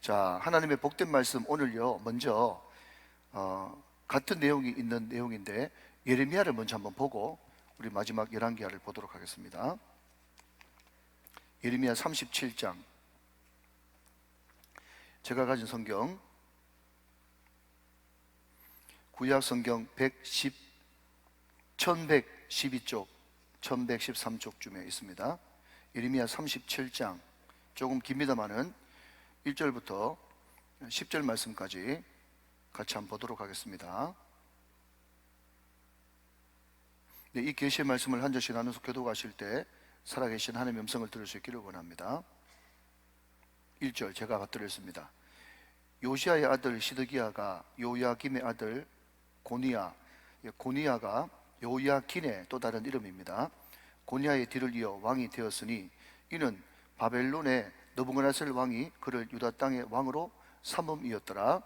자, 하나님의 복된 말씀 오늘요. 먼저 같은 내용이 있는 내용인데 예레미야를 먼저 한번 보고 우리 마지막 열왕기하를 보도록 하겠습니다. 예레미야 37장. 제가 가진 성경 구약 성경 1112쪽 1113쪽쯤에 있습니다. 예레미야 37장 조금 깁니다마는 1절부터 10절 말씀까지 같이 한번 보도록 하겠습니다. 네, 이 계시의 말씀을 한 절씩 나눠서 교도하실 때 살아계신 하나님의 음성을 들을 수 있기를 원합니다. 1절 제가 받들었습니다. 요시아의 아들 시드기야가 요야김의 아들 고니야가 요야긴의 또 다른 이름입니다. 고니야의 뒤를 이어 왕이 되었으니 이는 바벨론의 느부갓네살 왕이 그를 유다 땅의 왕으로 삼음이었더라.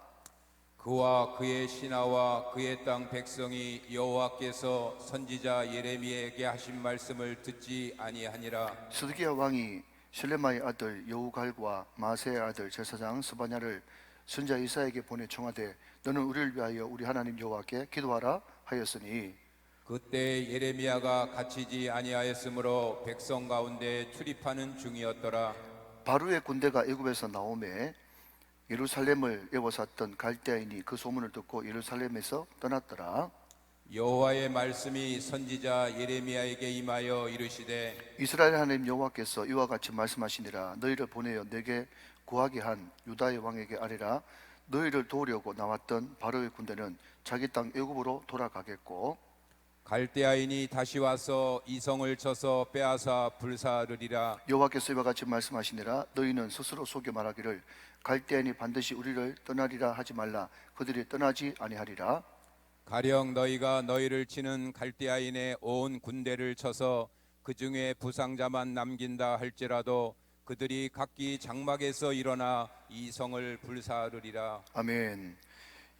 그와 그의 신하와 그의 땅 백성이 여호와께서 선지자 예레미야에게 하신 말씀을 듣지 아니하니라. 시드기야 왕이 실레마의 아들 여우갈과 마세의 아들 제사장 스바냐를 선지자 이사야에게 보내 청하되 너는 우리를 위하여 우리 하나님 여호와께 기도하라 하였으니 그때 예레미야가 갇히지 아니하였으므로 백성 가운데 출입하는 중이었더라. 바로의 군대가 애굽에서 나오매 예루살렘을 에워쌌던 갈대아인이 그 소문을 듣고 예루살렘에서 떠났더라. 여호와의 말씀이 선지자 예레미야에게 임하여 이르시되 이스라엘 하나님 여호와께서 이와 같이 말씀하시니라. 너희를 보내어 내게 구하게 한 유다의 왕에게 아뢰라. 너희를 도우려고 나왔던 바로의 군대는 자기 땅 애굽으로 돌아가겠고 갈대아인이 다시 와서 이성을 쳐서 빼앗아 불사르리라. 여호와께서 이와 같이 말씀하시니라. 너희는 스스로 속여 말하기를 갈대아인이 반드시 우리를 떠나리라 하지 말라. 그들이 떠나지 아니하리라. 가령 너희가 너희를 치는 갈대아인의 온 군대를 쳐서 그 중에 부상자만 남긴다 할지라도 그들이 각기 장막에서 일어나 이 성을 불사르리라. 아멘.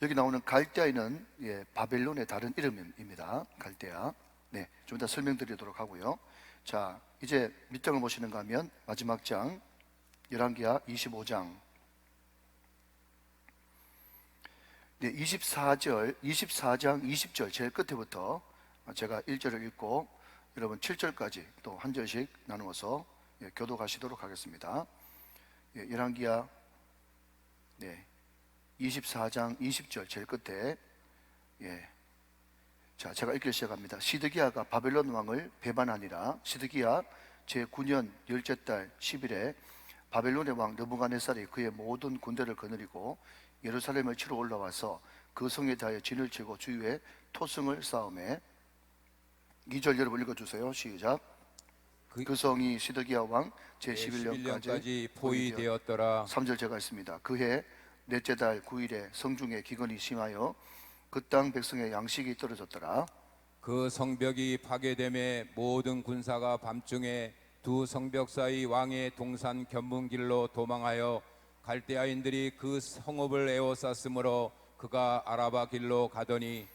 여기 나오는 갈대아인은 바벨론의 다른 이름입니다. 갈대아. 네, 좀 이따 설명드리도록 하고요. 자, 이제 밑장을 보시는가 하면 마지막 장 열왕기하 25장. 네, 24장 20절 제일 끝에부터 제가 1절을 읽고 여러분 7절까지 또 한 절씩 나누어서 교독하시도록 하겠습니다. 열왕기하 24장 20절 제일 끝에 자, 제가 읽기 시작합니다. 시드기야가 바벨론 왕을 배반하니라. 시드기야 제9년 열째 달 10일에 바벨론의 왕 느부갓네살이 그의 모든 군대를 거느리고 예루살렘을 치러 올라와서 그 성에 대하여 진을 치고 주위에 토성을 쌓음에 2절 여러분 읽어주세요. 시작. 그 성이 시드기야 왕 제11년까지 포위되었더라. 3절 제가 있습니다. 그해 넷째 달 9일에 성중에 기근이 심하여 그 땅 백성의 양식이 떨어졌더라. 그 성벽이 파괴됨에 모든 군사가 밤중에 두 성벽 사이 왕의 동산 견문길로 도망하여 갈대아인들이 그 성읍을 에워쌌으므로 그가 아라바 길로 가더니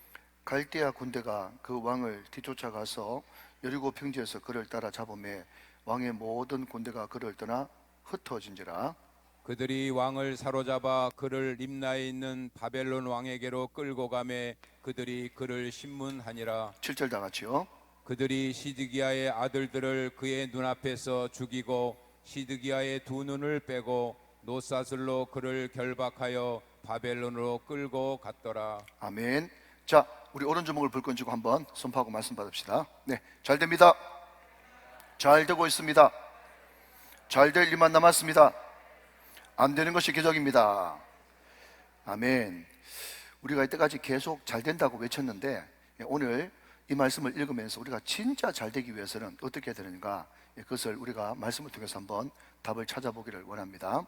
갈대아 군대가 그 왕을 뒤쫓아가서 여리고 평지에서 그를 따라 잡음에 왕의 모든 군대가 그를 떠나 흩어진지라. 그들이 왕을 사로잡아 그를 림나에 있는 바벨론 왕에게로 끌고 가매 그들이 그를 신문하니라. 7절 다 같이요. 그들이 시드기야의 아들들을 그의 눈앞에서 죽이고 시드기야의 두 눈을 빼고 노사슬로 그를 결박하여 바벨론으로 끌고 갔더라. 아멘. 자, 우리 오른주먹을 불 끈 쥐고 한번 선포하고 말씀 받읍시다. 네, 잘 됩니다. 잘 되고 있습니다. 잘 될 일만 남았습니다. 안 되는 것이 기적입니다. 아멘. 우리가 이때까지 계속 잘 된다고 외쳤는데 오늘 이 말씀을 읽으면서 우리가 진짜 잘 되기 위해서는 어떻게 해야 되는가, 그것을 우리가 말씀을 통해서 한번 답을 찾아보기를 원합니다.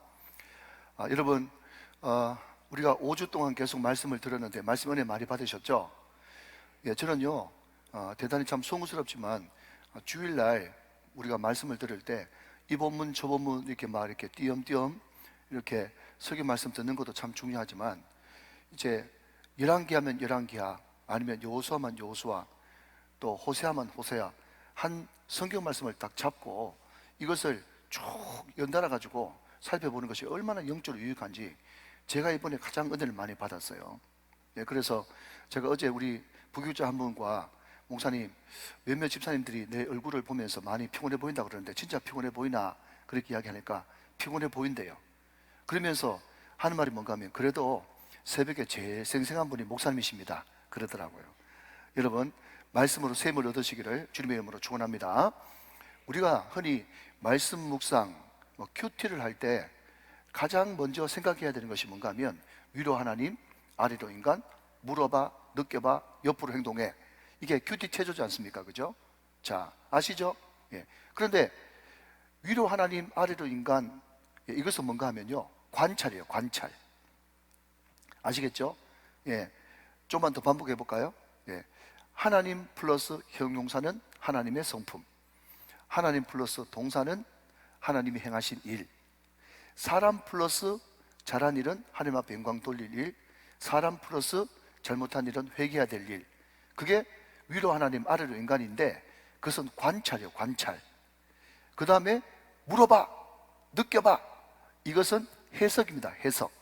여러분, 우리가 5주 동안 계속 말씀을 들었는데 말씀 은혜 많이 받으셨죠? 저는요 대단히 참 송구스럽지만 주일날 우리가 말씀을 들을 때 이 본문 저 본문 이렇게 막 이렇게 띄엄띄엄 이렇게 설교 말씀 듣는 것도 참 중요하지만 이제 열왕기하면 열왕기하, 아니면 여호수아면 여호수아, 또 호세아면 호세아, 한 성경 말씀을 딱 잡고 이것을 쭉 연달아 가지고 살펴보는 것이 얼마나 영적으로 유익한지 제가 이번에 가장 은혜를 많이 받았어요. 예, 그래서 제가 어제 우리 부교자 한 분과 목사님, 몇몇 집사님들이 내 얼굴을 보면서 많이 피곤해 보인다 그러는데 진짜 피곤해 보이나 그렇게 이야기하니까 피곤해 보인대요. 그러면서 하는 말이 뭔가 하면 그래도 새벽에 제일 생생한 분이 목사님이십니다 그러더라고요. 여러분, 말씀으로 샘을 얻으시기를 주님의 이름으로 축원합니다. 우리가 흔히 말씀 묵상, 큐티를 할 때 가장 먼저 생각해야 되는 것이 뭔가 하면 위로 하나님, 아래로 인간, 물어봐, 느껴봐, 옆으로 행동해. 이게 큐티 체조지 않습니까? 그죠? 자, 아시죠? 예. 그런데 위로 하나님, 아래로 인간, 예, 이것은 뭔가 하면요, 관찰이에요. 관찰. 아시겠죠? 예. 좀만 더 반복해 볼까요? 예. 하나님 플러스 형용사는 하나님의 성품, 하나님 플러스 동사는 하나님이 행하신 일, 사람 플러스 잘한 일은 하나님 앞에 영광 돌릴 일, 사람 플러스 잘못한 일은 회개해야 될 일. 그게 위로 하나님, 아래로 인간인데 그것은 관찰이에요. 관찰. 그 다음에 물어봐, 느껴봐. 이것은 해석입니다. 해석.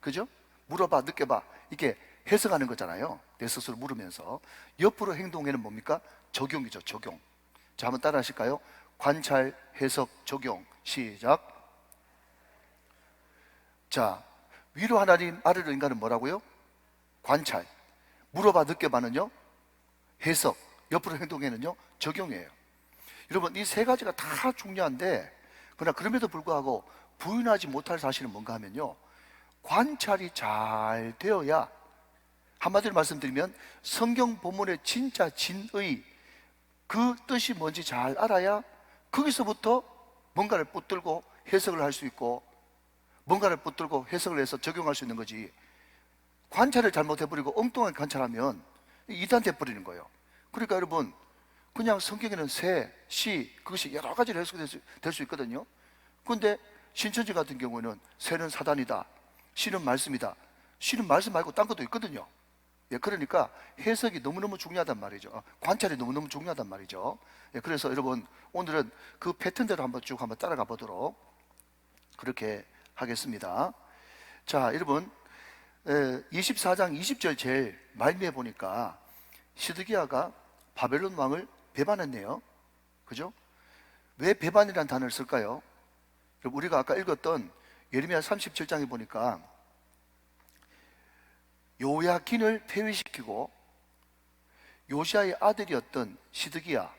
그죠? 물어봐, 느껴봐. 이게 해석하는 거잖아요. 내 스스로 물으면서. 옆으로 행동에는 뭡니까? 적용이죠. 적용. 자, 한번 따라 하실까요? 관찰, 해석, 적용. 시작. 자, 위로 하나님, 아래로 인간은 뭐라고요? 관찰. 물어봐, 느껴봐는요? 해석. 옆으로 행동에는요? 적용이에요. 여러분, 이 세 가지가 다 중요한데, 그러나 그럼에도 불구하고 부인하지 못할 사실은 뭔가 하면요, 관찰이 잘 되어야, 한마디로 말씀드리면 성경 본문의 진짜 진의 그 뜻이 뭔지 잘 알아야 거기서부터 뭔가를 붙들고 해석을 할 수 있고, 뭔가를 붙들고 해석을 해서 적용할 수 있는 거지. 관찰을 잘못해버리고 엉뚱하게 관찰하면 이단 돼버리는 거예요. 그러니까 여러분, 그냥 성경에는 새, 시, 그것이 여러 가지로 해석이 될 수 있거든요. 그런데 신천지 같은 경우는 새는 사단이다, 시는 말씀이다. 시는 말씀 말고 딴 것도 있거든요. 예, 그러니까 해석이 너무너무 중요하단 말이죠. 관찰이 너무너무 중요하단 말이죠. 예, 그래서 여러분, 오늘은 그 패턴대로 쭉 한번 따라가 보도록 그렇게 하겠습니다. 자, 여러분, 24장 20절 제일 말미에 보니까 시드기야가 바벨론 왕을 배반했네요. 그죠? 왜 배반이라는 단어를 쓸까요? 우리가 아까 읽었던 예레미야 37장에 보니까 요야긴을 폐위시키고 요시아의 아들이었던 시드기야,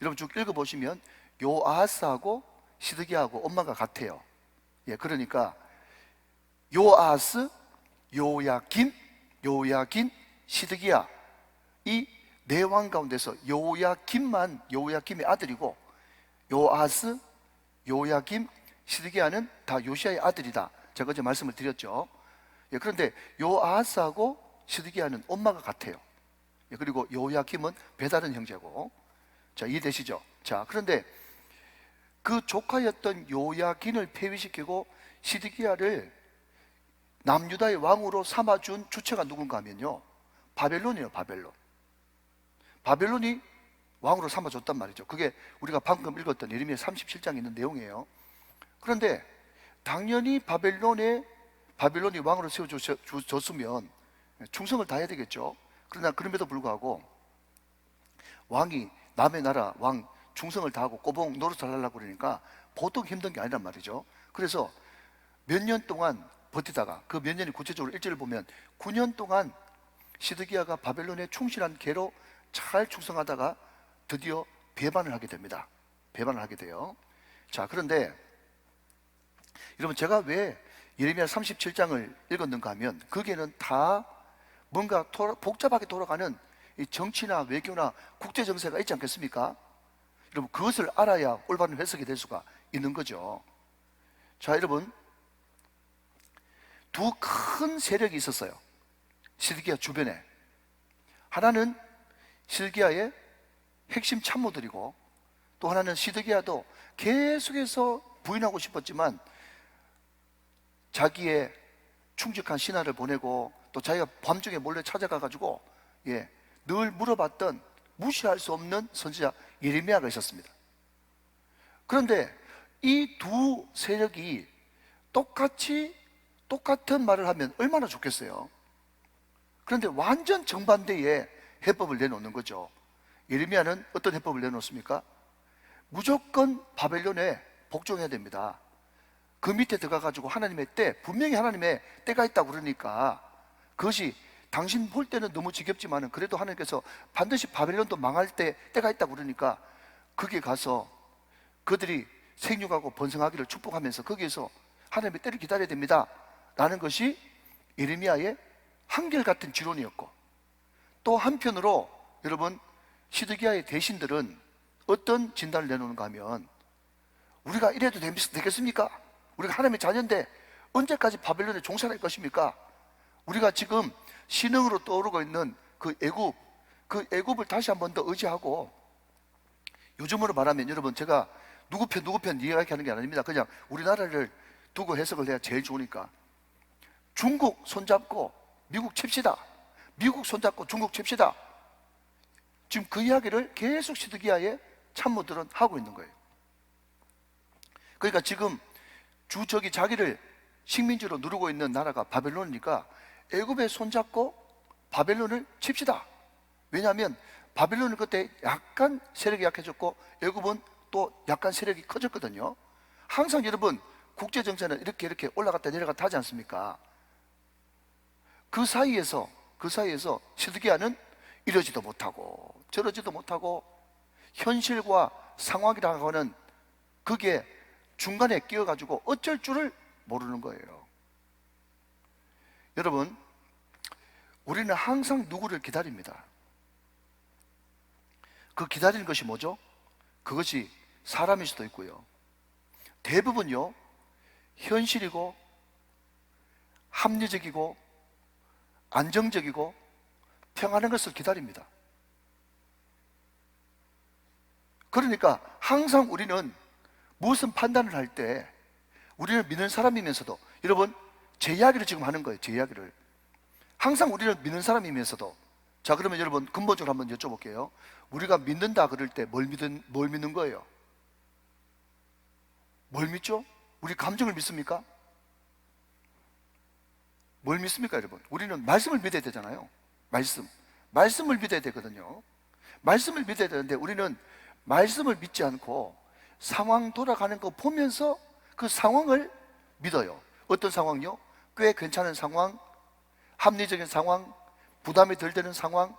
여러분 쭉 읽어보시면 요아하스하고 시드기야하고 엄마가 같아요. 예, 그러니까 요아하스, 요야긴, 시드기야, 이 네 왕 가운데서 요야김의 아들이고, 요아하스, 요야김, 시드기야는 다 요시아의 아들이다. 제가 어제 말씀을 드렸죠. 예, 그런데 요아하스하고 시드기야는 엄마가 같아요. 예, 그리고 요야김은 배다른 형제고. 자, 이해되시죠? 자, 그런데 그 조카였던 요야긴을 폐위시키고 시드기야를 남유다의 왕으로 삼아준 주체가 누군가 하면요, 바벨론이에요. 바벨론이 왕으로 삼아줬단 말이죠. 그게 우리가 방금 읽었던 예레미야 37장에 있는 내용이에요. 그런데 당연히 바벨론이 왕으로 세워줬으면 충성을 다해야 되겠죠. 그러나 그럼에도 불구하고 왕이 남의 나라 왕 충성을 다하고 꼬봉 노릇을 하려고 그러니까 보통 힘든 게 아니란 말이죠. 그래서 몇 년 동안 버티다가, 그 몇 년이 구체적으로 일절을 보면 9년 동안 시드기야가 바벨론의 충실한 개로 잘 충성하다가 드디어 배반을 하게 됩니다. 배반을 하게 돼요. 자, 그런데 여러분, 제가 왜 예레미야 37장을 읽었는가 하면 거기에는 다 뭔가 복잡하게 돌아가는 이 정치나 외교나 국제 정세가 있지 않겠습니까? 여러분, 그것을 알아야 올바른 해석이 될 수가 있는 거죠. 자, 여러분, 두 큰 세력이 있었어요. 시드기야 주변에. 하나는 시드기야의 핵심 참모들이고, 또 하나는 시드기야도 계속해서 부인하고 싶었지만 자기의 충직한 신하를 보내고 또 자기가 밤중에 몰래 찾아가가지고 늘 물어봤던 무시할 수 없는 선지자 예레미야가 있었습니다. 그런데 이 두 세력이 똑같은 말을 하면 얼마나 좋겠어요. 그런데 완전 정반대의 해법을 내놓는 거죠. 예레미야는 어떤 해법을 내놓습니까? 무조건 바벨론에 복종해야 됩니다. 그 밑에 들어가가지고 하나님의 때, 분명히 하나님의 때가 있다고 그러니까 그것이 당신 볼 때는 너무 지겹지만은 그래도 하나님께서 반드시 바벨론도 망할 때가 있다고 그러니까 거기에 가서 그들이 생육하고 번성하기를 축복하면서 거기에서 하나님의 때를 기다려야 됩니다 라는 것이 예레미야의 한결같은 지론이었고, 또 한편으로 여러분 시드기야의 대신들은 어떤 진단을 내놓는가 하면, 우리가 이래도 되겠습니까? 우리가 하나님의 자녀인데 언제까지 바벨론에 종살할 것입니까? 우리가 지금 신흥으로 떠오르고 있는 그 애굽을 다시 한 번 더 의지하고, 요즘으로 말하면 여러분 제가 누구 편 이야기하는 게 아닙니다. 그냥 우리나라를 두고 해석을 해야 제일 좋으니까, 중국 손잡고 미국 칩시다, 미국 손잡고 중국 칩시다, 지금 그 이야기를 계속 시드기야의 참모들은 하고 있는 거예요. 그러니까 지금 주적이 자기를 식민지로 누르고 있는 나라가 바벨론이니까 애굽에 손잡고 바벨론을 칩시다. 왜냐하면 바벨론은 그때 약간 세력이 약해졌고 애굽은 또 약간 세력이 커졌거든요. 항상 여러분 국제정세는 이렇게 올라갔다 내려갔다 하지 않습니까? 그 사이에서 시드기야는 이러지도 못하고 저러지도 못하고 현실과 상황이라고 하는 그게 중간에 끼어가지고 어쩔 줄을 모르는 거예요. 여러분, 우리는 항상 누구를 기다립니다. 그 기다리는 것이 뭐죠? 그것이 사람일 수도 있고요, 대부분요 현실이고 합리적이고 안정적이고 평안한 것을 기다립니다. 그러니까 항상 우리는 무슨 판단을 할 때 우리는 믿는 사람이면서도, 여러분 제 이야기를 지금 하는 거예요. 제 이야기를 항상 우리는 믿는 사람이면서도, 자 그러면 여러분 근본적으로 한번 여쭤볼게요. 우리가 믿는다 그럴 때 뭘 믿는 거예요? 뭘 믿죠? 우리 감정을 믿습니까? 뭘 믿습니까 여러분? 우리는 말씀을 믿어야 되잖아요. 말씀을 믿어야 되거든요. 말씀을 믿어야 되는데 우리는 말씀을 믿지 않고 상황 돌아가는 거 보면서 그 상황을 믿어요. 어떤 상황요? 꽤 괜찮은 상황, 합리적인 상황, 부담이 덜 되는 상황,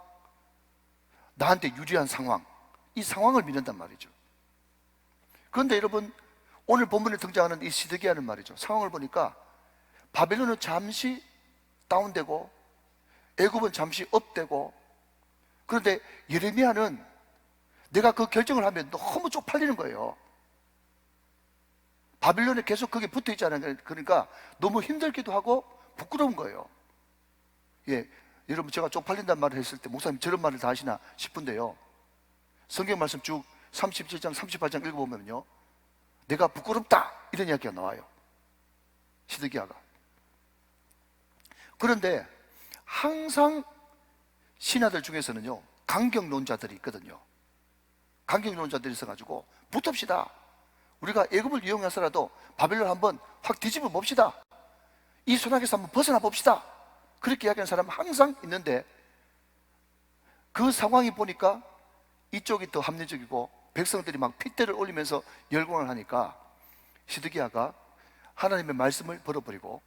나한테 유리한 상황, 이 상황을 믿는단 말이죠. 그런데 여러분 오늘 본문에 등장하는 이 시드기야는 말이죠, 상황을 보니까 바벨론은 잠시 다운되고 애굽은 잠시 업되고, 그런데 예레미야는 내가 그 결정을 하면 너무 쪽팔리는 거예요. 바빌론에 계속 거기에 붙어 있잖아요. 그러니까 너무 힘들기도 하고 부끄러운 거예요. 예, 여러분 제가 쪽팔린다는 말을 했을 때 목사님 저런 말을 다 하시나 싶은데요, 성경 말씀 쭉 37장 38장 읽어보면요 내가 부끄럽다 이런 이야기가 나와요, 시드기야가. 그런데 항상 신하들 중에서는요 강경론자들이 있거든요. 강경론자들이 있어가지고 붙읍시다, 우리가 애굽을 이용해서라도 바벨론 한번 확 뒤집어 봅시다, 이 소나기에서 한번 벗어나 봅시다, 그렇게 이야기하는 사람은 항상 있는데, 그 상황이 보니까 이쪽이 더 합리적이고 백성들이 막 핏대를 올리면서 열광을 하니까 시드기야가 하나님의 말씀을 버려버리고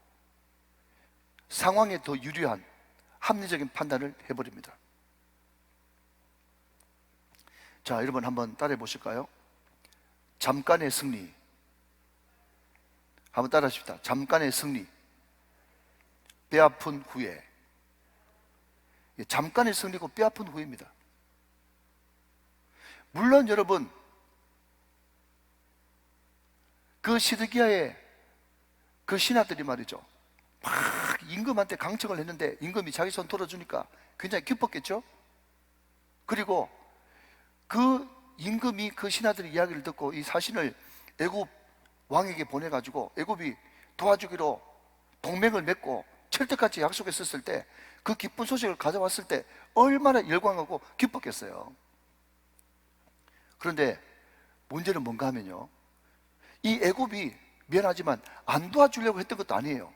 상황에 더 유리한 합리적인 판단을 해버립니다. 자, 여러분 한번 따라해 보실까요? 잠깐의 승리. 한번 따라 하십시다. 잠깐의 승리, 뼈아픈 후회. 잠깐의 승리고 뼈아픈 후회입니다. 물론 여러분 그 시드기야의 그 신하들이 말이죠 막 임금한테 강청을 했는데 임금이 자기 손 들어주니까 굉장히 기뻤겠죠. 그리고 그 임금이 그 신하들의 이야기를 듣고 이 사신을 애굽 왕에게 보내가지고 애굽이 도와주기로 동맹을 맺고 철떡같이 약속했었을 때 그 기쁜 소식을 가져왔을 때 얼마나 열광하고 기뻤겠어요. 그런데 문제는 뭔가 하면요, 이 애굽이 미안하지만 안 도와주려고 했던 것도 아니에요.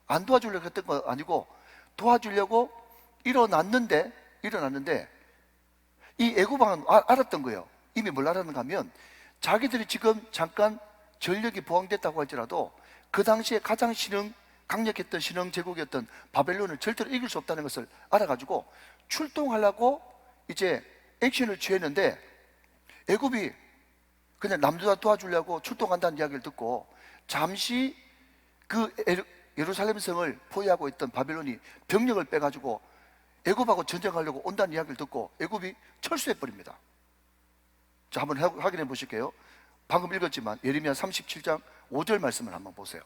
안 도와주려고 했던 거 아니고 도와주려고 일어났는데 이 애굽왕은 알았던 거예요. 이미 뭘 알았는가 하면 자기들이 지금 잠깐 전력이 보강됐다고 할지라도 그 당시에 가장 강력했던 신흥 제국이었던 바벨론을 절대로 이길 수 없다는 것을 알아가지고 출동하려고 이제 액션을 취했는데, 애굽이 그냥 남주다 도와주려고 출동한다는 이야기를 듣고 잠시 그 예루살렘 성을 포위하고 있던 바벨론이 병력을 빼가지고 애굽하고 전쟁하려고 온다는 이야기를 듣고 애굽이 철수해 버립니다. 자, 한번 확인해 보실게요. 방금 읽었지만 예레미야 37장 5절 말씀을 한번 보세요.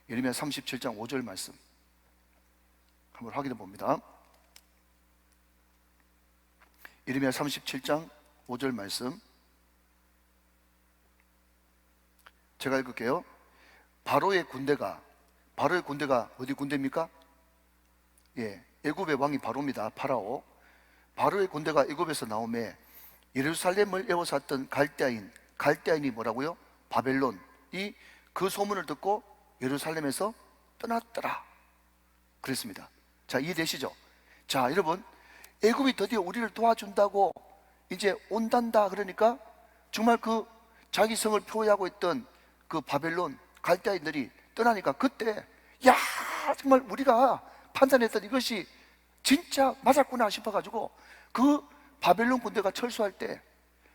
예레미야 37장 5절 말씀 한번 확인해 봅니다. 예레미야 37장 5절 말씀 제가 읽을게요. 바로의 군대가 어디 군대입니까? 예, 애굽의 왕이 바로입니다. 파라오. 바로의 군대가 애굽에서 나오매 예루살렘을 에워쌌던 갈대아인이 뭐라고요? 바벨론이 그 소문을 듣고 예루살렘에서 떠났더라 그랬습니다. 자, 이해되시죠? 자, 여러분, 애굽이 드디어 우리를 도와준다고 이제 온단다 그러니까 정말 그 자기 성을 포위하고 있던 그 바벨론 갈대아인들이 떠나니까 그때 야, 정말 우리가 판단했던 이것이 진짜 맞았구나 싶어가지고 그 바벨론 군대가 철수할 때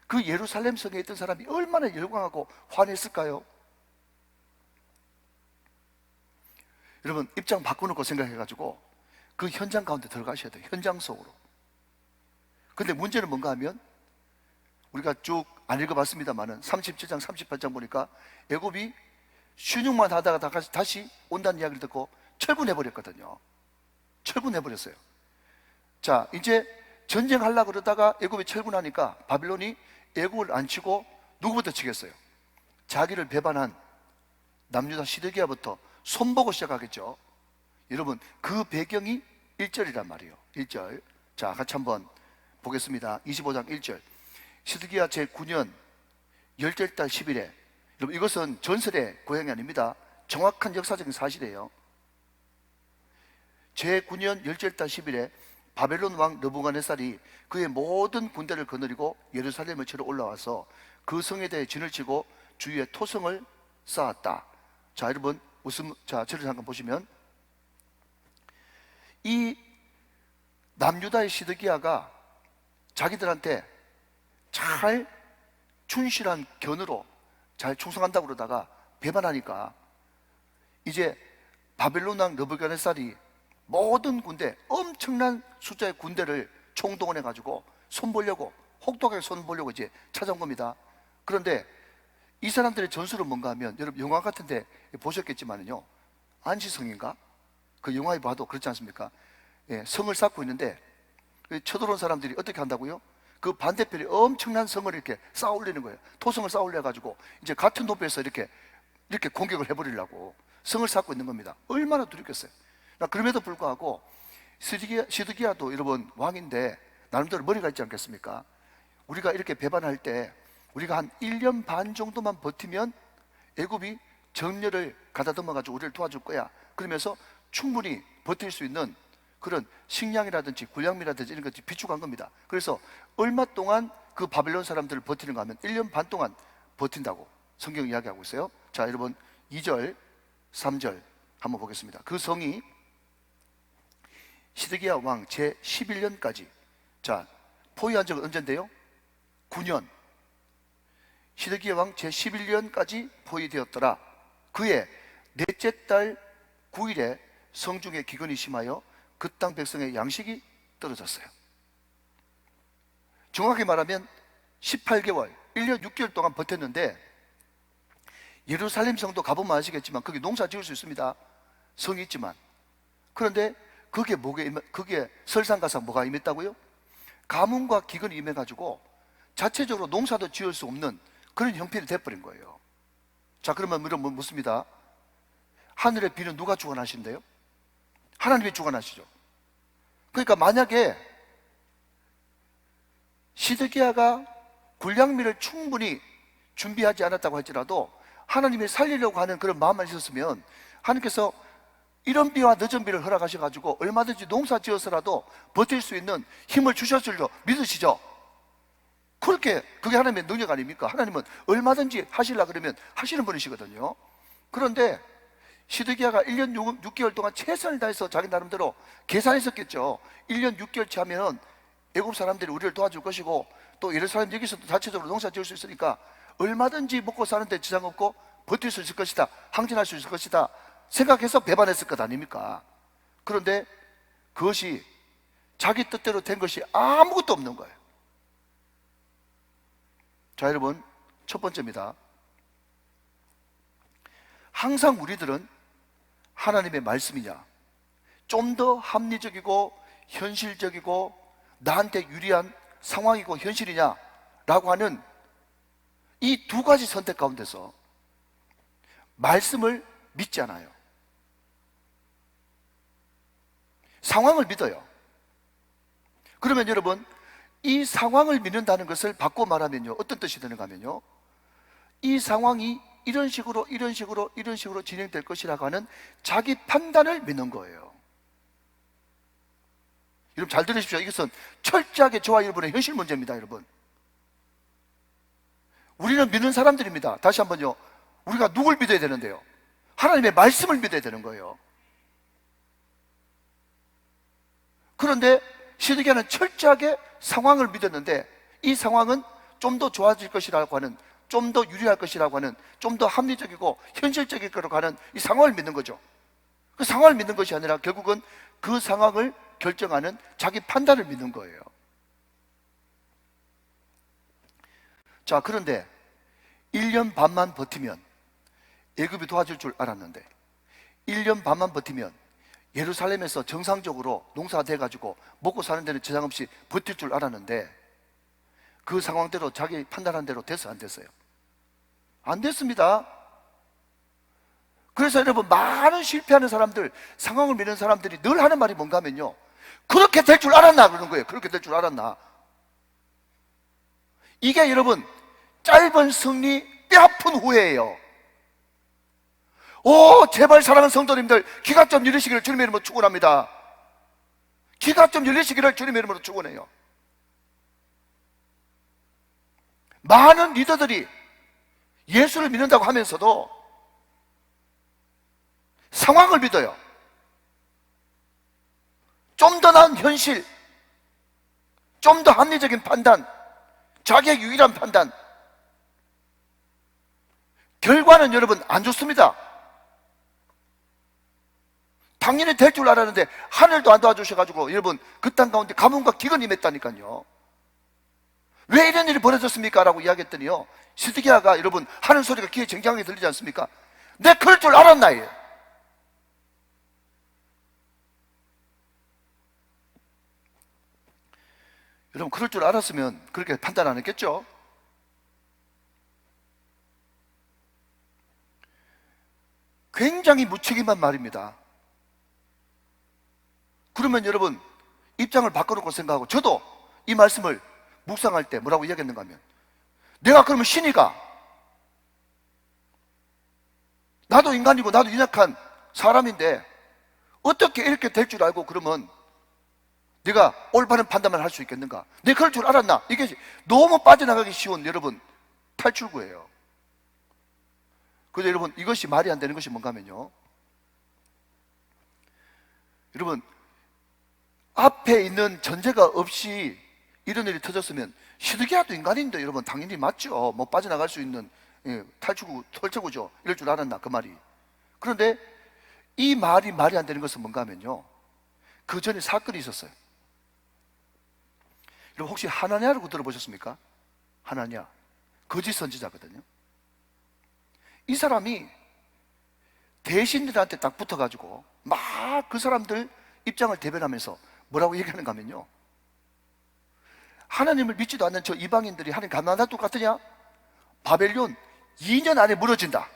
그 예루살렘 성에 있던 사람이 얼마나 열광하고 환했을까요? 여러분, 입장 바꿔놓고 생각해가지고 그 현장 가운데 들어가셔야 돼요. 현장 속으로. 근데 문제는 뭔가 하면 우리가 쭉 안 읽어봤습니다만은 37장 38장 보니까 애굽이 순육만 하다가 다시 온다는 이야기를 듣고 철군해버렸거든요. 철군해버렸어요. 자, 이제 전쟁하려고 그러다가 애굽이 철군하니까 바빌론이 애굽을 안 치고 누구부터 치겠어요? 자기를 배반한 남유다 시드기야부터 손보고 시작하겠죠. 여러분, 그 배경이 1절이란 말이에요. 1절. 자, 같이 한번 보겠습니다. 25장 1절. 시드기야 제9년 열째 달 10일에, 여러분, 이것은 전설의 고향이 아닙니다. 정확한 역사적인 사실이에요. 제9년 열째 달 10일에 바벨론 왕 느부갓네살이 그의 모든 군대를 거느리고 예루살렘을 치러 올라와서 그 성에 대해 진을 치고 주위에 토성을 쌓았다. 자, 여러분, 저를 잠깐 보시면 이 남유다의 시드기야가 자기들한테 잘 충실한 견으로 잘 충성한다고 그러다가 배반하니까 이제 바벨론 왕 느부갓네살이 모든 군대, 엄청난 숫자의 군대를 총동원해 가지고 혹독하게 손보려고 이제 찾아온 겁니다. 그런데 이 사람들의 전술은 뭔가 하면, 여러분 영화 같은데 보셨겠지만요, 안시성인가? 그 영화에 봐도 그렇지 않습니까? 예, 성을 쌓고 있는데 쳐들어온 사람들이 어떻게 한다고요? 그 반대편에 엄청난 성을 이렇게 쌓아 올리는 거예요. 토성을 쌓아 올려 가지고 이제 같은 높이에서 이렇게 공격을 해버리려고 성을 쌓고 있는 겁니다. 얼마나 두렵겠어요. 그럼에도 불구하고 시드기야도 여러분 왕인데 나름대로 머리가 있지 않겠습니까? 우리가 이렇게 배반할 때 우리가 한 1년 반 정도만 버티면 애굽이 정렬을 가다듬어 가지고 우리를 도와줄 거야, 그러면서 충분히 버틸 수 있는 그런 식량이라든지 군량미라든지 이런 것들이 비축한 겁니다. 그래서 얼마 동안 그 바벨론 사람들을 버티는가 하면 1년 반 동안 버틴다고 성경 이야기하고 있어요. 자, 여러분 2절 3절 한번 보겠습니다. 그 성이 시드기야 왕 제11년까지, 자, 포위한 적은 언젠데요? 9년. 시드기야 왕 제11년까지 포위되었더라. 그의 넷째 달 9일에 성중에 기근이 심하여 그 땅 백성의 양식이 떨어졌어요. 정확히 말하면 18개월, 1년 6개월 동안 버텼는데, 예루살렘 성도 가보면 아시겠지만 거기 농사 지을 수 있습니다. 성이 있지만. 그런데 거기에 설상가상 뭐가 임했다고요? 가뭄과 기근이 임해가지고 자체적으로 농사도 지을 수 없는 그런 형편이 돼버린 거예요. 자, 그러면 묻습니다. 하늘의 비는 누가 주관하신대요? 하나님이 주관하시죠. 그러니까 만약에 시드기야가 군량미를 충분히 준비하지 않았다고 할지라도 하나님이 살리려고 하는 그런 마음만 있었으면 하나님께서 이런 비와 늦은 비를 허락하셔가지고 얼마든지 농사 지어서라도 버틸 수 있는 힘을 주셨을 줄 믿으시죠? 그렇게 그게 하나님의 능력 아닙니까? 하나님은 얼마든지 하시려고 그러면 하시는 분이시거든요. 그런데 시드기야가 1년 6개월 동안 최선을 다해서 자기 나름대로 계산했었겠죠. 1년 6개월치 하면 애굽 사람들이 우리를 도와줄 것이고 또 예루살렘 여기서도 자체적으로 농사 지을 수 있으니까 얼마든지 먹고 사는데 지장 없고 버틸 수 있을 것이다, 항진할 수 있을 것이다 생각해서 배반했을 것 아닙니까? 그런데 그것이 자기 뜻대로 된 것이 아무것도 없는 거예요. 자, 여러분, 첫 번째입니다. 항상 우리들은 하나님의 말씀이냐, 좀 더 합리적이고 현실적이고 나한테 유리한 상황이고 현실이냐 라고 하는 이 두 가지 선택 가운데서 말씀을 믿지 않아요. 상황을 믿어요. 그러면 여러분, 이 상황을 믿는다는 것을 바꿔 말하면요, 어떤 뜻이 되는가 하면요, 이 상황이 이런 식으로 진행될 것이라고 하는 자기 판단을 믿는 거예요. 여러분 잘 들으십시오. 이것은 철저하게 저와 여러분의 현실 문제입니다. 여러분, 우리는 믿는 사람들입니다. 다시 한번요, 우리가 누굴 믿어야 되는데요? 하나님의 말씀을 믿어야 되는 거예요. 그런데 시드기야는 철저하게 상황을 믿었는데 이 상황은 좀 더 좋아질 것이라고 하는, 좀 더 유리할 것이라고 하는, 좀 더 합리적이고 현실적일 거라고 하는 이 상황을 믿는 거죠. 그 상황을 믿는 것이 아니라 결국은 그 상황을 결정하는 자기 판단을 믿는 거예요. 자, 그런데 1년 반만 버티면 애굽이 도와줄 줄 알았는데 1년 반만 버티면 예루살렘에서 정상적으로 농사가 돼가지고 먹고 사는 데는 지장 없이 버틸 줄 알았는데 그 상황대로 자기 판단한 대로 됐어요, 안 됐어요? 안 됐습니다. 그래서 여러분, 많은 실패하는 사람들, 상황을 믿는 사람들이 늘 하는 말이 뭔가 하면요, 그렇게 될 줄 알았나 그러는 거예요. 그렇게 될 줄 알았나. 이게 여러분 짧은 승리 뼈아픈 후회예요. 오, 제발 사랑하는 성도님들, 기가 좀 열리시기를 주님의 이름으로 축원합니다. 기가 좀 열리시기를 주님의 이름으로 축원해요. 많은 리더들이 예수를 믿는다고 하면서도 상황을 믿어요. 좀 더 나은 현실, 좀 더 합리적인 판단, 자기의 유일한 판단. 결과는 여러분 안 좋습니다. 당연히 될 줄 알았는데 하늘도 안 도와주셔가지고 여러분 그 땅 가운데 가뭄과 기근이 임했다니까요. 왜 이런 일이 벌어졌습니까? 라고 이야기했더니요, 시드기야가 여러분 하는 소리가 귀에 쟁쟁하게 들리지 않습니까? 내 그럴 줄 알았나요? 여러분, 그럴 줄 알았으면 그렇게 판단 안 했겠죠? 굉장히 무책임한 말입니다. 그러면 여러분 입장을 바꿔놓고 생각하고, 저도 이 말씀을 묵상할 때 뭐라고 이야기했는가 하면, 내가 그러면 신이가, 나도 인간이고 나도 연약한 사람인데 어떻게 이렇게 될 줄 알고 그러면 네가 올바른 판단만 할 수 있겠는가? 내가 그럴 줄 알았나? 이게 너무 빠져나가기 쉬운 여러분 탈출구예요. 그래서 여러분, 이것이 말이 안 되는 것이 뭔가 하면요, 여러분 앞에 있는 전제가 없이 이런 일이 터졌으면 시드기야도 인간인데 여러분 당연히 맞죠. 뭐 빠져나갈 수 있는 탈출구, 설정구죠. 이럴 줄 알았나 그 말이. 그런데 이 말이 말이 안 되는 것은 뭔가 하면요, 그 전에 사건이 있었어요. 여러분 혹시 하나냐라고 들어보셨습니까? 하나냐, 거짓 선지자거든요. 이 사람이 대신들한테 딱 붙어가지고 막 그 사람들 입장을 대변하면서 뭐라고 얘기하는가 하면요, 하나님을 믿지도 않는 저 이방인들이 하나님 가난한 똑같으냐? 바벨론 2년 안에 무너진다.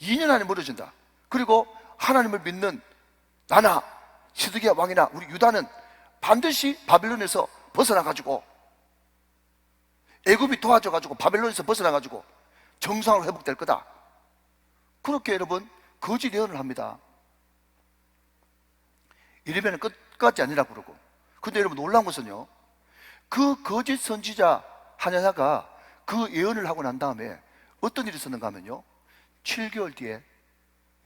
2년 안에 무너진다. 그리고 하나님을 믿는 나나 시드기야 왕이나 우리 유다는 반드시 바벨론에서 벗어나가지고, 애굽이 도와줘가지고 바벨론에서 벗어나가지고 정상으로 회복될 거다. 그렇게 여러분 거짓 예언을 합니다. 이러면 끝까지 아니라고 그러고. 근데 여러분 놀라운 것은요, 그 거짓 선지자 하냐냐가 그 예언을 하고 난 다음에 어떤 일이 있었는가 하면요, 7개월 뒤에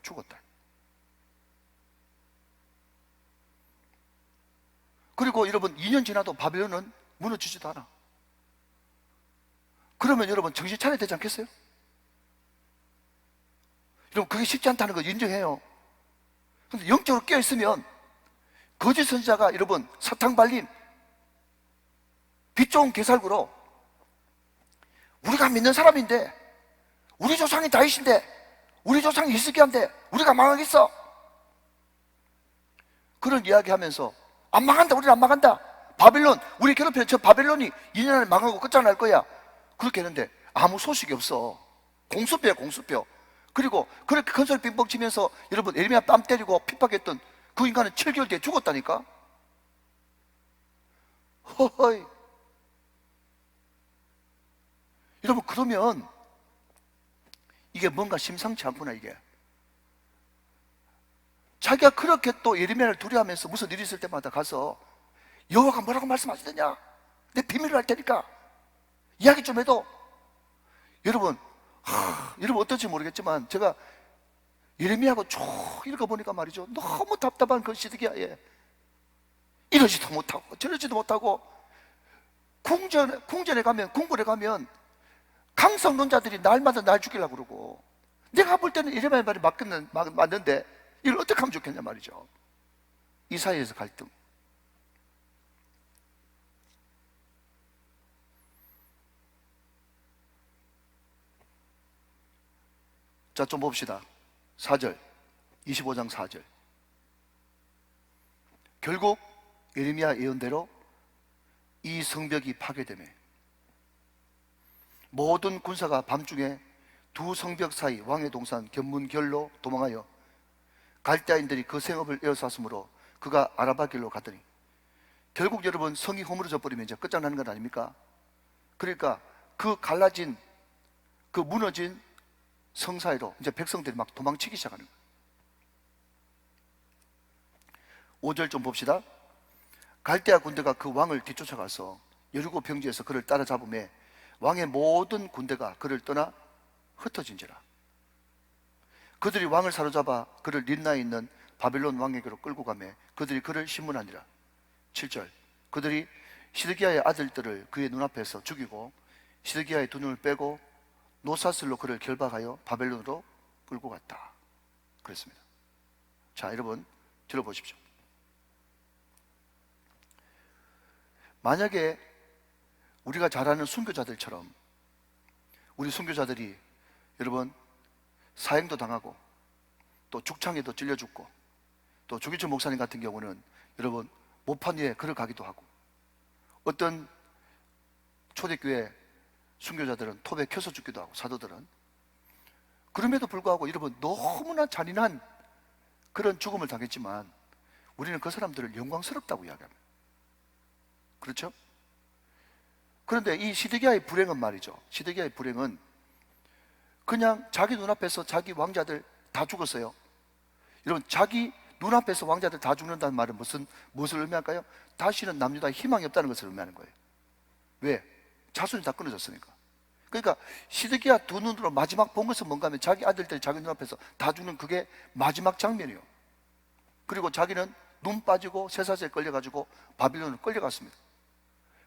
죽었다. 그리고 여러분 2년 지나도 바벨론은 무너지지도 않아. 그러면 여러분 정신 차려야 되지 않겠어요? 여러분 그게 쉽지 않다는 거 인정해요. 근데 영적으로 깨어있으면 거짓 선지자가 여러분 사탕 발린 빛 좋은 개살구로 우리가 믿는 사람인데, 우리 조상이 다윗인데, 우리 조상이 히스기야인데 우리가 망하겠어? 그런 이야기하면서 안 망한다, 우리는 안 망한다, 바벨론 우리 괴롭히는 저 바벨론이 2년 안에 망하고 끝장날 거야, 그렇게 했는데 아무 소식이 없어. 공수뼈야, 공수뼈. 그리고 그렇게 큰 소리 빙봉 치면서 여러분 에르미야 뺨 때리고 핍박했던 그 인간은 7개월 뒤에 죽었다니까. 허허이. 여러분 그러면 이게 뭔가 심상치 않구나. 이게 자기가 그렇게 또 예레미야를 두려워하면서 무슨 일이 있을 때마다 가서 여호와가 뭐라고 말씀하시느냐, 내 비밀을 알 테니까 이야기 좀 해도. 여러분 여러분 어떨지 모르겠지만 제가 예레미야하고 쭉 읽어보니까 말이죠, 너무 답답한 그 시드기야에 이러지도 못하고 저러지도 못하고, 궁전에 가면 강성론자들이 날마다 날 죽이려고 그러고, 내가 볼 때는 예레미야 말이 맞는데 이걸 어떻게 하면 좋겠냐 말이죠. 이 사이에서 갈등. 자, 좀 봅시다. 4절, 25장 4절. 결국 예레미야 예언대로 이 성벽이 파괴되매 모든 군사가 밤중에 두 성벽 사이 왕의 동산 견문결로 도망하여 갈대아인들이 그 생업을 에워쌌으므로 그가 아라바 길로 가더니, 결국 여러분 성이 허물어져 버리면 이제 끝장나는 것 아닙니까? 그러니까 그 갈라진, 그 무너진 성 사이로 이제 백성들이 막 도망치기 시작하는 거예요. 5절 좀 봅시다. 갈대아 군대가 그 왕을 뒤쫓아가서 여리고 평지에서 그를 따라잡음에 왕의 모든 군대가 그를 떠나 흩어진지라. 그들이 왕을 사로잡아 그를 린나에 있는 바벨론 왕에게로 끌고 가매 그들이 그를 신문하니라. 7절. 그들이 시드기야의 아들들을 그의 눈앞에서 죽이고 시드기야의 두 눈을 빼고 노사슬로 그를 결박하여 바벨론으로 끌고 갔다. 그랬습니다. 자, 여러분 들어보십시오. 만약에 우리가 잘 아는 순교자들처럼 우리 순교자들이 여러분 사형도 당하고 또 죽창에도 찔려 죽고, 또 조기철 목사님 같은 경우는 여러분 모판 위에 걸어가기도 하고, 어떤 초대교회 순교자들은 톱에 켜서 죽기도 하고, 사도들은. 그럼에도 불구하고 여러분 너무나 잔인한 그런 죽음을 당했지만 우리는 그 사람들을 영광스럽다고 이야기합니다. 그렇죠? 그런데 이 시드기야의 불행은 말이죠, 시드기야의 불행은 그냥 자기 눈앞에서 자기 왕자들 다 죽었어요. 여러분 자기 눈앞에서 왕자들 다 죽는다는 말은 무엇을 의미할까요? 다시는 남유다에 희망이 없다는 것을 의미하는 거예요. 왜? 자손이 다 끊어졌으니까. 그러니까 시드기야 두 눈으로 마지막 본 것은 뭔가 하면 자기 아들들이 자기 눈앞에서 다 죽는 그게 마지막 장면이에요. 그리고 자기는 눈 빠지고 쇠사슬에 끌려가지고 바빌론으로 끌려갔습니다.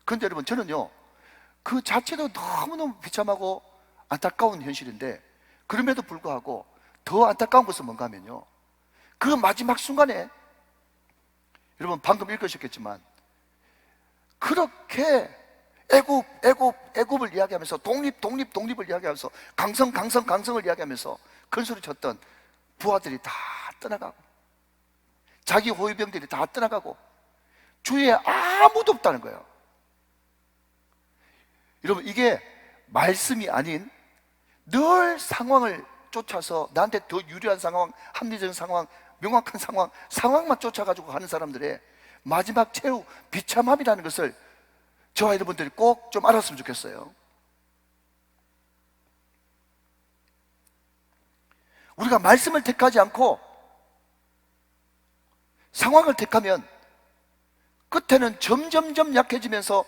그런데 여러분 저는요, 그 자체도 너무너무 비참하고 안타까운 현실인데, 그럼에도 불구하고 더 안타까운 것은 뭔가 하면요, 그 마지막 순간에 여러분 방금 읽으셨겠지만 그렇게 애굽을 이야기하면서 독립을 이야기하면서 강성을 이야기하면서 큰소리 쳤던 부하들이 다 떠나가고 자기 호위병들이 다 떠나가고 주위에 아무도 없다는 거예요. 여러분 이게 말씀이 아닌 늘 상황을 쫓아서 나한테 더 유리한 상황, 합리적인 상황, 명확한 상황만 쫓아가지고 가는 사람들의 마지막 최후 비참함이라는 것을 저와 여러분들이 꼭 좀 알았으면 좋겠어요. 우리가 말씀을 택하지 않고 상황을 택하면 끝에는 점점점 약해지면서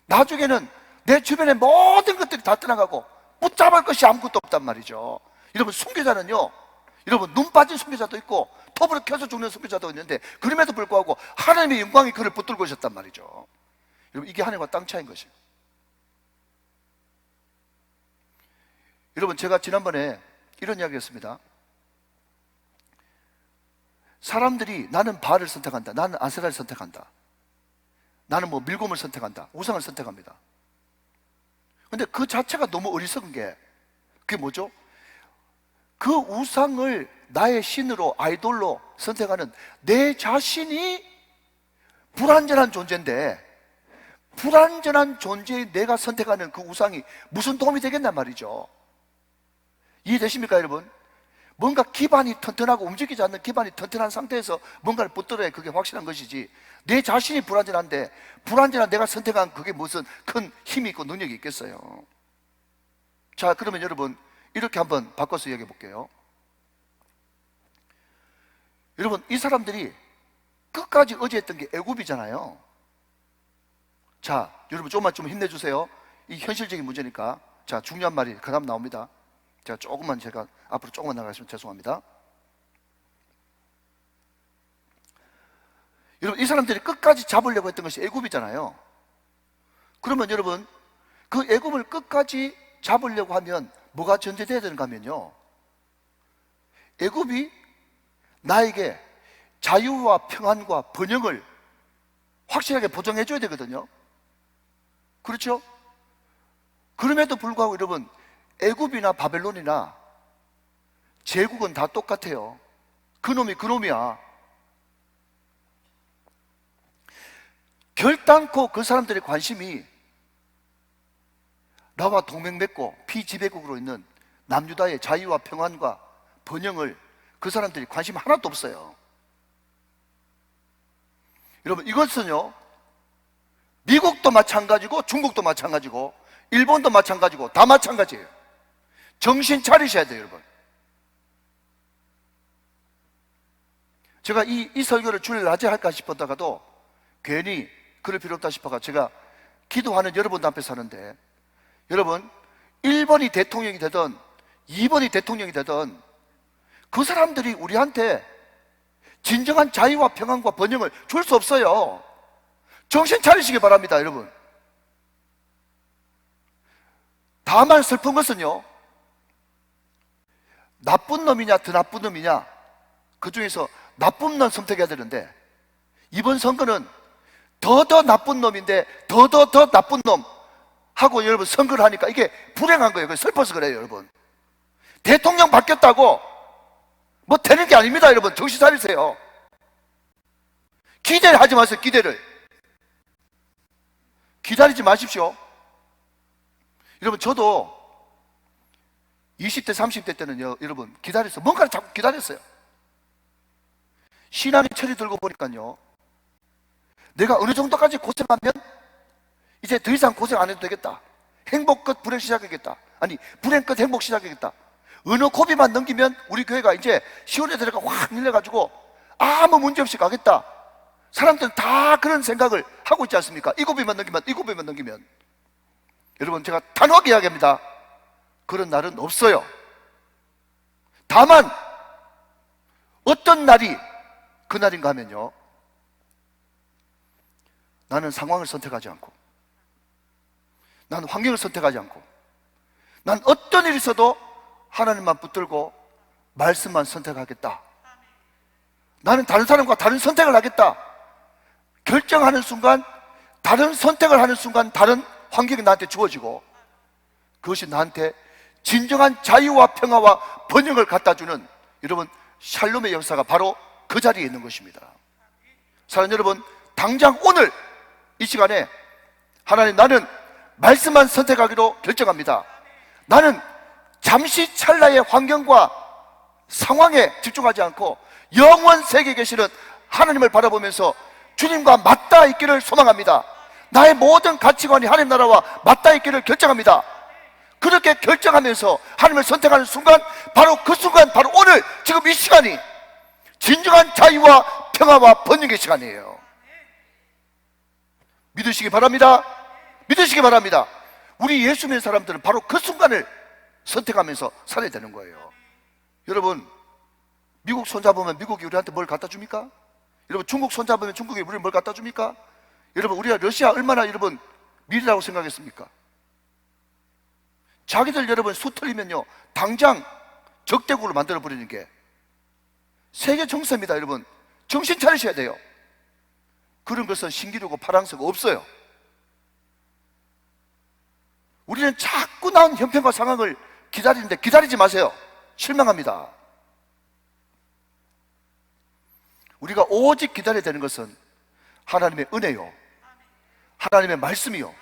나중에는 내 주변의 모든 것들이 다 떠나가고 붙잡을 것이 아무것도 없단 말이죠. 여러분, 순교자는요, 여러분, 눈 빠진 순교자도 있고 톱으로 켜서 죽는 순교자도 있는데, 그럼에도 불구하고 하나님의 영광이 그를 붙들고 있었단 말이죠. 여러분, 이게 하늘과 땅 차이인 것이에요. 여러분, 제가 지난번에 이런 이야기 했습니다. 사람들이 나는 바알을 선택한다, 나는 아세라를 선택한다, 나는 뭐 밀곰을 선택한다, 우상을 선택합니다. 근데 그 자체가 너무 어리석은 게, 그게 뭐죠? 그 우상을 나의 신으로, 아이돌로 선택하는 내 자신이 불완전한 존재인데, 불완전한 존재의 내가 선택하는 그 우상이 무슨 도움이 되겠단 말이죠. 이해되십니까, 여러분? 뭔가 기반이 튼튼하고 움직이지 않는 기반이 튼튼한 상태에서 뭔가를 붙들어야 그게 확실한 것이지, 내 자신이 불완전한데 불완전한 내가 선택한 그게 무슨 큰 힘이 있고 능력이 있겠어요. 자, 그러면 여러분, 이렇게 한번 바꿔서 얘기해 볼게요. 여러분, 이 사람들이 끝까지 의지했던 게 애굽이잖아요. 자, 여러분, 조금만 좀 힘내주세요. 이 현실적인 문제니까. 자, 중요한 말이 그 다음 나옵니다. 제가 앞으로 조금만 나가시면 죄송합니다. 여러분, 이 사람들이 끝까지 잡으려고 했던 것이 애굽이잖아요. 그러면 여러분, 그 애굽을 끝까지 잡으려고 하면 뭐가 전제되어야 되는가 하면요, 애굽이 나에게 자유와 평안과 번영을 확실하게 보장해 줘야 되거든요. 그렇죠? 그럼에도 불구하고 여러분, 애굽이나 바벨론이나 제국은 다 똑같아요. 그놈이 그놈이야. 결단코 그 사람들의 관심이 나와 동맹 맺고 피지배국으로 있는 남유다의 자유와 평안과 번영을 그 사람들이 관심 하나도 없어요. 여러분, 이것은요, 미국도 마찬가지고 중국도 마찬가지고 일본도 마찬가지고 다 마찬가지예요. 정신 차리셔야 돼요, 여러분. 제가 이 설교를 주일 낮에 할까 싶었다가도 괜히 그럴 필요 없다 싶어가 제가 기도하는 여러분 앞에서 하는데, 여러분, 1번이 대통령이 되든 2번이 대통령이 되든 그 사람들이 우리한테 진정한 자유와 평안과 번영을 줄 수 없어요. 정신 차리시기 바랍니다, 여러분. 다만 슬픈 것은요, 나쁜 놈이냐 더 나쁜 놈이냐, 그 중에서 나쁜 놈 선택해야 되는데, 이번 선거는 더 나쁜 놈인데 더 나쁜 놈 하고 여러분 선거를 하니까 이게 불행한 거예요. 슬퍼서 그래요, 여러분. 대통령 바뀌었다고 뭐 되는 게 아닙니다, 여러분. 정신 차리세요. 기대를 하지 마세요. 기다리지 마십시오. 여러분, 저도 20대 30대 때는요, 여러분, 기다렸어요. 뭔가를 자꾸 기다렸어요. 신앙의 철이 들고 보니까요, 내가 어느 정도까지 고생하면 이제 더 이상 고생 안 해도 되겠다. 행복 끝 불행 시작이겠다. 아니, 불행 끝 행복 시작이겠다. 어느 고비만 넘기면 우리 교회가 이제 시온의 대로가 확 밀려가지고 아무 문제 없이 가겠다. 사람들은 다 그런 생각을 하고 있지 않습니까? 이 고비만 넘기면. 여러분, 제가 단호하게 이야기합니다. 그런 날은 없어요. 다만 어떤 날이 그날인가 하면요, 나는 상황을 선택하지 않고, 나는 환경을 선택하지 않고, 난 어떤 일이 있어도 하나님만 붙들고 말씀만 선택하겠다. 나는 다른 사람과 다른 선택을 하겠다. 결정하는 순간, 다른 선택을 하는 순간 다른 환경이 나한테 주어지고, 그것이 나한테 진정한 자유와 평화와 번영을 갖다주는, 여러분, 샬롬의 역사가 바로 그 자리에 있는 것입니다. 사랑하는 여러분, 당장 오늘 이 시간에 하나님, 나는 말씀만 선택하기로 결정합니다. 나는 잠시 찰나의 환경과 상황에 집중하지 않고 영원 세계에 계시는 하나님을 바라보면서 주님과 맞닿아 있기를 소망합니다. 나의 모든 가치관이 하나님 나라와 맞닿아 있기를 결정합니다. 그렇게 결정하면서 하나님을 선택하는 순간, 바로 그 순간, 바로 오늘 지금 이 시간이 진정한 자유와 평화와 번영의 시간이에요. 믿으시기 바랍니다. 믿으시기 바랍니다. 우리 예수 믿는 사람들은 바로 그 순간을 선택하면서 살아야 되는 거예요. 여러분, 미국 손잡으면 미국이 우리한테 뭘 갖다 줍니까? 여러분, 중국 손잡으면 중국이 우리를 뭘 갖다 줍니까? 여러분, 우리가 러시아 얼마나 여러분 미래라고 생각했습니까? 자기들 여러분 수 틀리면요 당장 적대국으로 만들어버리는 게 세계 정세입니다. 여러분, 정신 차리셔야 돼요. 그런 것은 신기루고 파랑새가 없어요. 우리는 자꾸 나온 형편과 상황을 기다리는데 기다리지 마세요. 실망합니다. 우리가 오직 기다려야 되는 것은 하나님의 은혜요, 하나님의 말씀이요,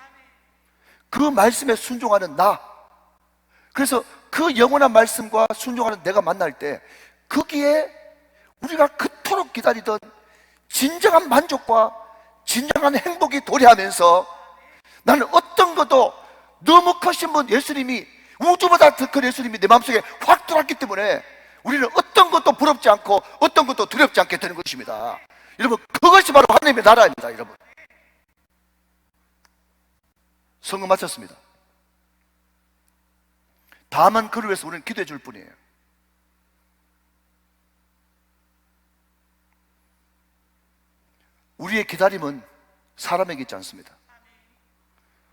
그 말씀에 순종하는 나. 그래서 그 영원한 말씀과 순종하는 내가 만날 때 거기에 우리가 그토록 기다리던 진정한 만족과 진정한 행복이 도래하면서 나는 어떤 것도, 너무 크신 분 예수님이, 우주보다 더 큰 예수님이 내 마음속에 확 들어왔기 때문에 우리는 어떤 것도 부럽지 않고 어떤 것도 두렵지 않게 되는 것입니다. 여러분, 그것이 바로 하나님의 나라입니다. 여러분, 성금 마쳤습니다. 다만 그를 위해서 우리는 기도해 줄 뿐이에요. 우리의 기다림은 사람에게 있지 않습니다.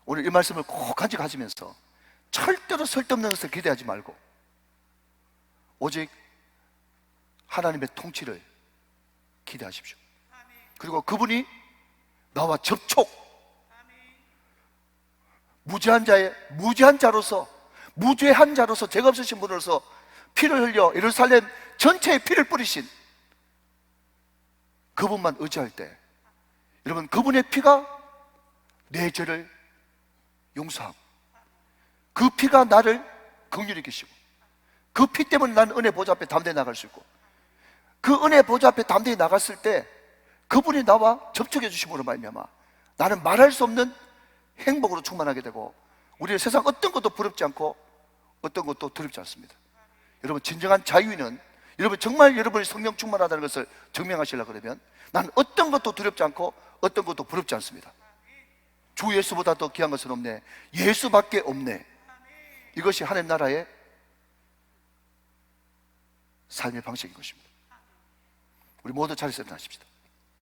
오늘 이 말씀을 꼭 간직하시면서 절대로 쓸데없는 것을 기대하지 말고 오직 하나님의 통치를 기대하십시오. 그리고 그분이 나와 접촉, 무죄한 자로서, 무죄한 자로서, 죄가 없으신 분으로서 피를 흘려 예루살렘 전체에 피를 뿌리신 그분만 의지할 때, 여러분, 그분의 피가 내 죄를 용서하고, 그 피가 나를 긍휼히 여기시고, 그 피 때문에 나는 은혜 보좌 앞에 담대히 나갈 수 있고, 그 은혜 보좌 앞에 담대히 나갔을 때 그분이 나와 접촉해 주심으로 말미암아 나는 말할 수 없는 행복으로 충만하게 되고, 우리는 세상 어떤 것도 부럽지 않고 어떤 것도 두렵지 않습니다. 여러분, 진정한 자유인은, 여러분 정말 여러분이 성령 충만하다는 것을 증명하시려고 그러면 나는 어떤 것도 두렵지 않고 어떤 것도 부럽지 않습니다. 주 예수보다 더 귀한 것은 없네, 예수밖에 없네. 이것이 하나님 나라의 삶의 방식인 것입니다. 우리 모두 자리에서 일어나십시다.